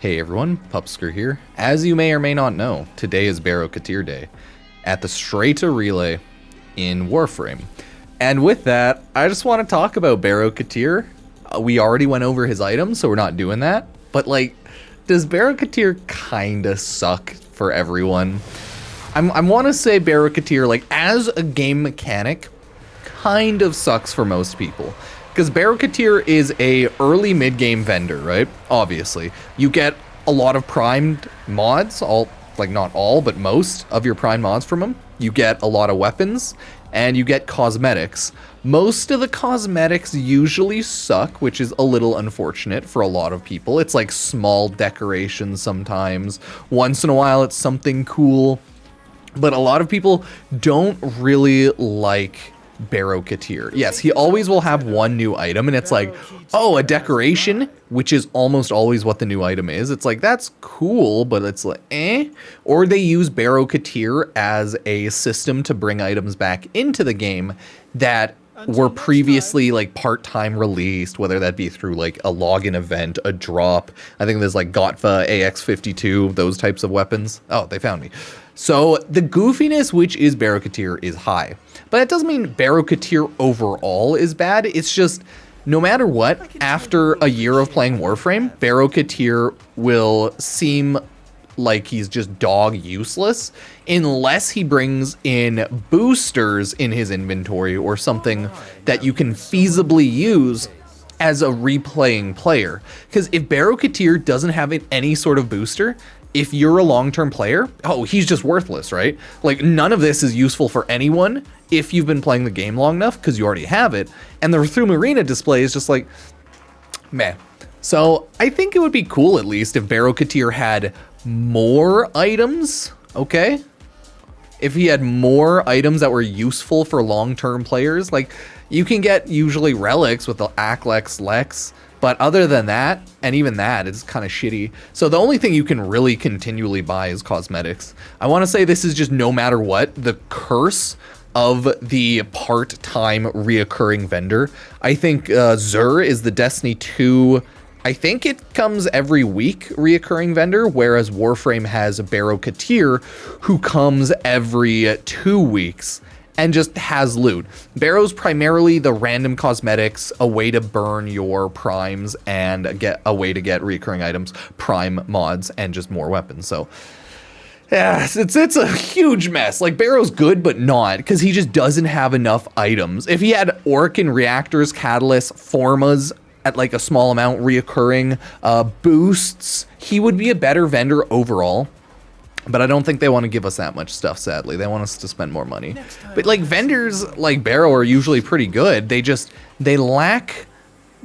Hey everyone, Pupsker here. As you may or may not know, today is Baro Day at the Strata Relay in Warframe. And with that, I just want to talk about Baro. We already went over his items, so we're not doing that. But like, does Baro kinda suck for everyone? I want to say Baro, like as a game mechanic, kind of sucks for most people. Because Baro is a early mid-game vendor, right? Obviously. You get a lot of primed mods, not all, but most of your primed mods from him. You get a lot of weapons, and you get cosmetics. Most of the cosmetics usually suck, which is a little unfortunate for a lot of people. It's like small decorations sometimes. Once in a while, it's something cool. But a lot of people don't really like Baro. Yes, he always will have one new item, and it's like, oh, a decoration, which is almost always what the new item is. It's like, that's cool, but it's like, eh. Or they use Baro as a system to bring items back into the game that were previously like part-time released, whether that be through like a login event, a drop. I think there's like Gotva, AX52, those types of weapons. Oh, they found me. So the goofiness, which is Baro is high. But that doesn't mean Baro overall is bad. It's just, no matter what, after a year of playing Warframe, Baro will seem like he's just dog useless unless he brings in boosters in his inventory or something that you can feasibly use as a replaying player. Because if Baro doesn't have any sort of booster, if you're a long-term player, oh, he's just worthless, right? Like, none of this is useful for anyone if you've been playing the game long enough, because you already have it. And the Through Marina display is just like, meh. So I think it would be cool, at least, if Baro had more items, okay? If he had more items that were useful for long-term players. Like, you can get usually relics with the Aklex Lex, but other than that, and even that, it's kind of shitty. So the only thing you can really continually buy is cosmetics. I want to say this is just, no matter what, the curse of the part-time reoccurring vendor. I think Zur is the Destiny 2, I think it comes every week reoccurring vendor, whereas Warframe has Baro, who comes every 2 weeks and just has loot. Baro's primarily the random cosmetics, a way to burn your primes and get a way to get recurring items, prime mods, and just more weapons. So yeah, it's a huge mess. Like, Baro's good, but not, because he just doesn't have enough items. If he had Orc and Reactors, Catalysts, Formas at like a small amount reoccurring, boosts, he would be a better vendor overall. But I don't think they want to give us that much stuff, sadly. They want us to spend more money. But like, vendors like Baro are usually pretty good. They lack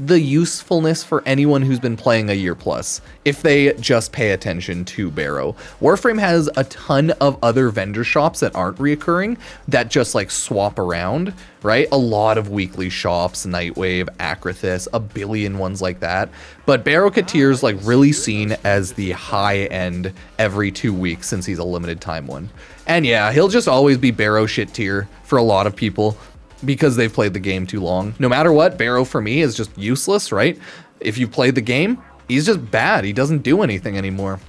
the usefulness for anyone who's been playing a year plus, if they just pay attention to Baro. Warframe has a ton of other vendor shops that aren't reoccurring, that just like swap around, right? A lot of weekly shops, Nightwave, Akrathis, a billion ones like that. But Baro is like really seen as the high end every 2 weeks, since he's a limited time one. And yeah, he'll just always be Baro shit tier for a lot of people, because they've played the game too long. No matter what, Baro for me is just useless, right? If you've played the game, he's just bad. He doesn't do anything anymore.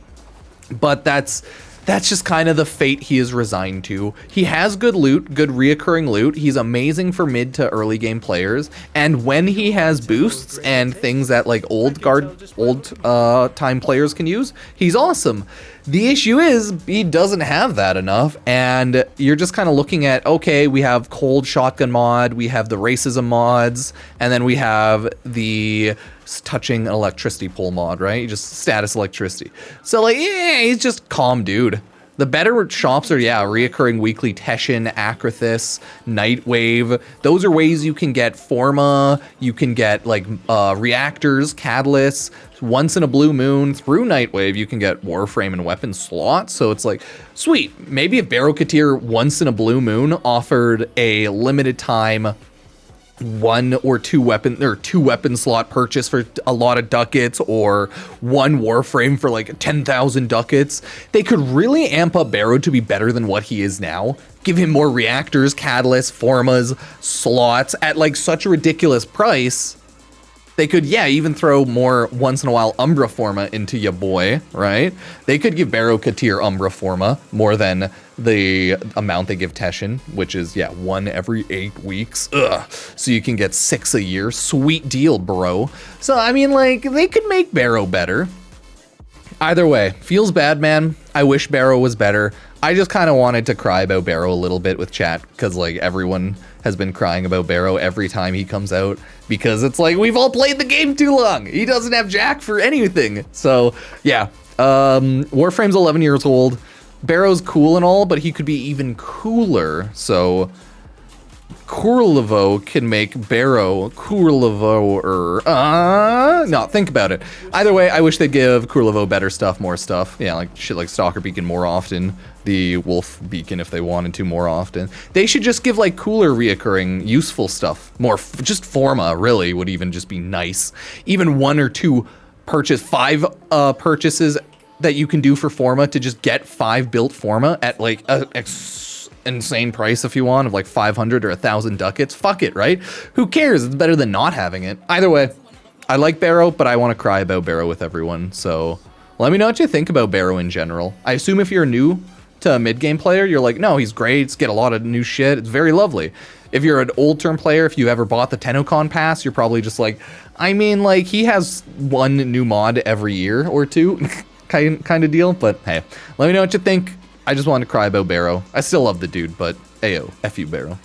But that's just kind of the fate he is resigned to. He has good loot, good reoccurring loot. He's amazing for mid to early game players. And when he has boosts and things that like old time players can use, he's awesome. The issue is he doesn't have that enough, and you're just kind of looking at, okay, we have cold shotgun mod, we have the racism mods, and then we have the touching electricity pole mod, right? Just status electricity. So like, yeah, he's just calm dude. The better shops are, yeah, reoccurring weekly Teshin, Akrathis, Nightwave. Those are ways you can get Forma, you can get like reactors, catalysts. Once in a blue moon through Nightwave, you can get Warframe and weapon slots. So it's like, sweet. Maybe if Baro once in a blue moon offered a limited time 1 or 2 weapon slot purchase for a lot of ducats, or 1 Warframe for like 10,000 ducats, they could really amp up Baro to be better than what he is now. Give him more reactors, catalysts, formas, slots at like such a ridiculous price They could, yeah, even throw more once in a while Umbra Forma into ya boy, right? They could give Baro Katir Umbra Forma more than the amount they give Teshin, which is, yeah, 1 every 8 weeks. Ugh. So you can get 6 a year. Sweet deal, bro. So, I mean, like, they could make Baro better. Either way, feels bad, man. I wish Baro was better. I just kind of wanted to cry about Baro a little bit with chat, because, like, everyone has been crying about Baro every time he comes out, because it's like, we've all played the game too long. He doesn't have Jack for anything. So, yeah. Warframe's 11 years old. Baro's cool and all, but he could be even cooler. So, Kurlevo can make Baro Kurlevo-er. No, think about it. Either way, I wish they'd give Kurlevo better stuff, more stuff. Yeah, like shit like Stalker Beacon more often. The Wolf Beacon if they wanted to more often. They should just give like cooler reoccurring useful stuff. More, just Forma really would even just be nice. Even 1 or 2 5 purchases that you can do for Forma to just get 5 built Forma at like a insane price if you want of like 500 or 1,000 ducats. Fuck it, right? Who cares? It's better than not having it. Either way, I like Baro, but I want to cry about Baro with everyone. So let me know what you think about Baro in general. I assume if you're new to a mid-game player, you're like, no, he's great. It's get a lot of new shit. It's very lovely. If you're an old-term player, if you ever bought the TennoCon pass, you're probably just like, I mean, like, he has 1 new mod every year or 2 kind of deal. But hey, let me know what you think. I just wanted to cry about Baro. I still love the dude, but ayo, F you, Baro.